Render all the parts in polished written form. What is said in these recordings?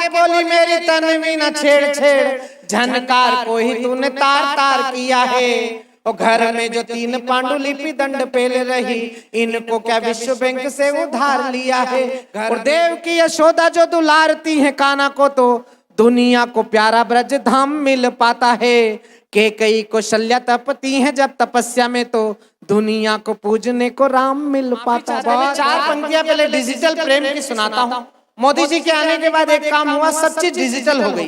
के बोली मेरी तन्वी न छेड़ छेड़, झनकार को ही तूने तार तार किया है। और घर में जो 3 पांडुलिपि दंड पेले रही, इनको क्या विश्व बैंक से उधार लिया है। और देव की यशोदा जो दुलारती है कान्हा को, तो दुनिया को प्यारा ब्रज धाम मिल पाता है। कैकेयी को शल्या तपती है जब तपस्या में, तो दुनिया को पूजने को राम मिल पाता है। 4 पंक्तियां पहले डिजिटल प्रेम की सुनाता हूँ। मोदी जी के आने के बाद एक काम हुआ, सब चीज डिजिटल हो गई,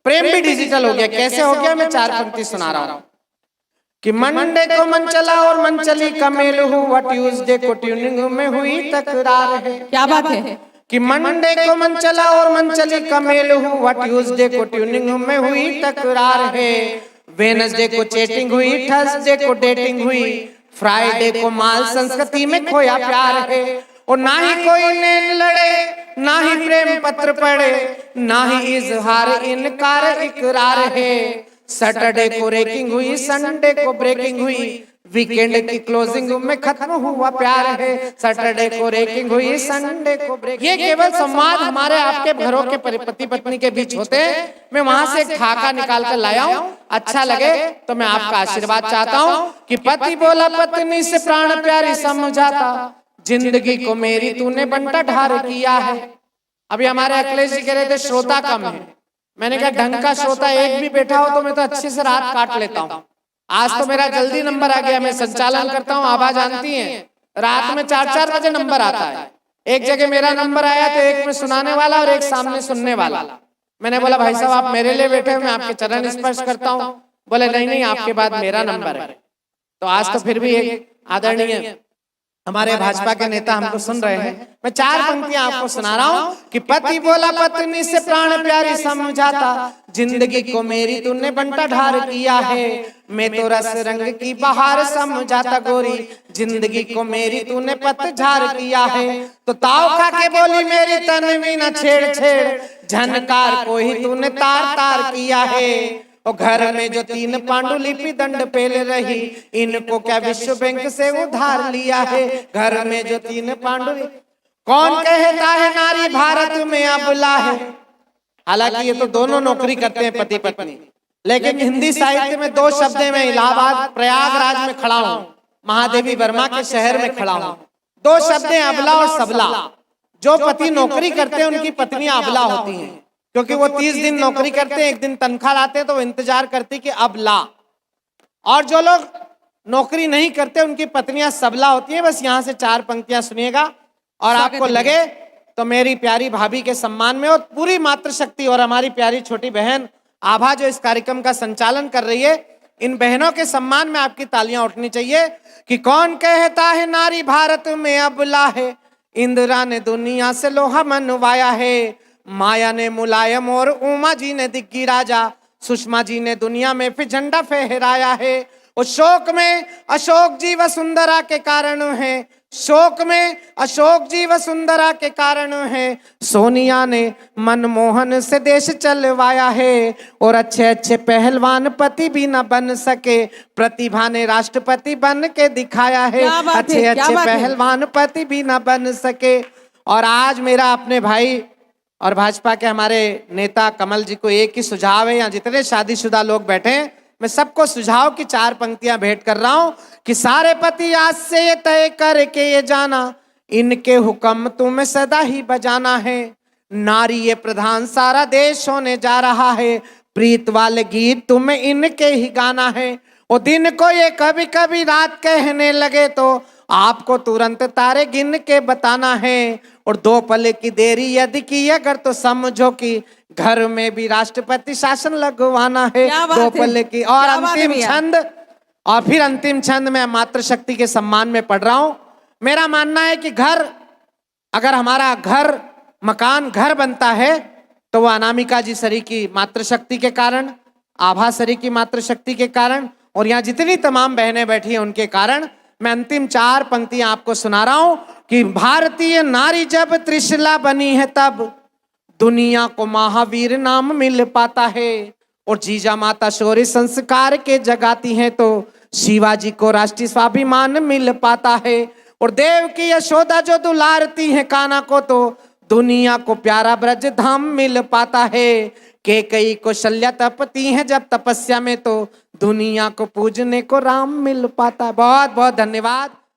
प्रेम भी डिजिटल हो गया। कैसे हो गया, मैं 4 पंक्ति सुना रहा हूँ। कि मंडे को मन चला और मन चली का मेल हुआ, ट्यूसडे को ट्यूनिंग में हुई तकरार है। क्या बात है कि मंडे को मन चला और मन चली का मेल हुआ, ट्यूसडे को ट्यूनिंग में हुई तकरार है। वेडनेसडे को चैटिंग हुई, थर्सडे को डेटिंग हुई, फ्राइडे को माल संस्कृति में खोया प्यार है। और ना ही कोई नैन लड़े, ना ही प्रेम पत्र पढ़े, ना ही इजहार इनकार इकरार है। सैटरडे को रेकिंग हुई, संडे को ब्रेकिंग हुई, वीकेंड की क्लोजिंग में खत्म हुआ प्यार है। सैटरडे को रेकिंग हुई, संडे को ब्रेक। ये केवल संवाद हमारे आपके घरों के पति पत्नी के बीच होते हैं। मैं वहां से एक ठाका निकाल कर लाया हूँ, अच्छा लगे तो मैं आपका आशीर्वाद चाहता हूँ। कि पति बोला पत्नी से प्राण प्यारी समझाता, जिंदगी को मेरी तूने बंटा ढार किया है। अभी हमारे अखिलेश जी कह रहे थे श्रोता कम है, मैंने कहा ढंग का श्रोता एक भी बैठा हो तो मैं तो अच्छे से रात काट लेता हूँ। आज तो मेरा जल्दी नंबर आ गया, मैं संचालन करता हूँ, आभा जानती हैं, रात में 4-4 बजे नंबर आता है। एक जगह मेरा नंबर आया तो एक में सुनाने वाला और एक सामने सुनने वाला। मैंने बोला भाई साहब आप मेरे लिए बैठे हो, मैं आपके चरण स्पर्श करता हूँ। बोले नहीं नहीं आपके बाद मेरा नंबर है। तो आज तो फिर भी एक आदरणीय हमारे भाजपा के नेता हमको सुन रहे हैं। मैं 4 पंक्तियां आपको सुना रहा हूँ। कि पति बोला पत्नी से प्राण प्यारी समझाता, जिंदगी को मेरी तूने बंटा ढार किया है। मैं तो रस रंग की बहार समझाता गोरी, जिंदगी को मेरी तूने पतझार किया है। तो ताव खा के बोली मेरी तन्वी न छेड़ छेड़, झनकार को ही तूने तार तार किया है। और घर में जो 3 पांडुलिपि दंड पेले रही, इनको क्या विश्व बैंक से उधार लिया है। घर में जो 3 पांडुलिपि, कौन कहता है नारी भारत में अबला है। हालांकि ये तो दोनों नौकरी करते हैं पति पत्नी, लेकिन हिंदी साहित्य में 2 शब्द में इलाहाबाद प्रयागराज में खड़ा हूँ, महादेवी वर्मा के शहर में खड़ा हूँ। 2 शब्द हैं अबला और सबला। जो पति नौकरी करते हैं उनकी पत्नियां अबला होती हैं, क्योंकि वो 30 दिन नौकरी करते हैं, 1 दिन तनख्वाह लाते हैं, तो वो इंतजार करती कि अब ला। और जो लोग नौकरी नहीं करते उनकी पत्नियां सबला होती हैं। बस यहाँ से 4 पंक्तियां सुनिएगा और आपको लगे तो मेरी प्यारी भाभी के सम्मान में और पूरी मातृशक्ति और हमारी प्यारी छोटी बहन आभा जो इस कार्यक्रम का संचालन कर रही है, इन बहनों के सम्मान में आपकी तालियां उठनी चाहिए। कि कौन कहता है नारी भारत में अबला है, इंदिरा ने दुनिया से लोहा मनवाया है। माया ने मुलायम और उमा जी ने दिग्गी राजा, सुषमा जी ने दुनिया में फिर झंडा फहराया है। और शोक में अशोक जी वसुंधरा के कारण है, शोक में अशोक जी वसुंधरा के कारण है। सोनिया ने मनमोहन से देश चलवाया है। और अच्छे अच्छे पहलवान पति भी न बन सके, प्रतिभा ने राष्ट्रपति बन के दिखाया है। अच्छे अच्छे पहलवान पति भी न बन सके। और आज मेरा अपने भाई और भाजपा के हमारे नेता कमल जी को एक ही सुझाव है, यहाँ जितने शादीशुदा लोग बैठे हैं मैं सबको सुझाव की 4 पंक्तियां भेंट कर रहा हूं। कि सारे पति आज से ये तय करके ये जाना, इनके हुक्म तुम्हें सदा ही बजाना है। नारी ये प्रधान सारा देश होने जा रहा है, प्रीत वाले गीत तुम्हें इनके ही गाना है। और दिन को ये कभी कभी रात कहने लगे तो आपको तुरंत तारे गिन के बताना है। और 2 पल की देरी यदि की अगर तो समझो कि घर में भी राष्ट्रपति शासन लगवाना है। 2 पल की। और अंतिम छंद, और फिर अंतिम छंद मैं मातृशक्ति के सम्मान में पढ़ रहा हूं। मेरा मानना है कि घर, अगर हमारा घर मकान घर बनता है तो वो अनामिका जी सरी की मातृशक्ति के कारण, आभा सरी की मातृशक्ति के कारण, और यहाँ जितनी तमाम बहनें बैठी हैं उनके कारण। मैं अंतिम 4 पंक्तियां आपको सुना रहा हूं। कि भारतीय नारी जब त्रिशला बनी है तब दुनिया को महावीर नाम मिल पाता है। और जीजा माता शौर्य संस्कार के जगाती हैं तो शिवाजी को राष्ट्रीय स्वाभिमान मिल पाता है। और देव की यशोदा जो दुलारती है कान्हा को, तो दुनिया को प्यारा ब्रज धाम मिल पाता है। कैकेयी कौशल्या तपती हैं जब तपस्या में, तो दुनिया को पूजने को राम मिल पाता है। बहुत बहुत धन्यवाद।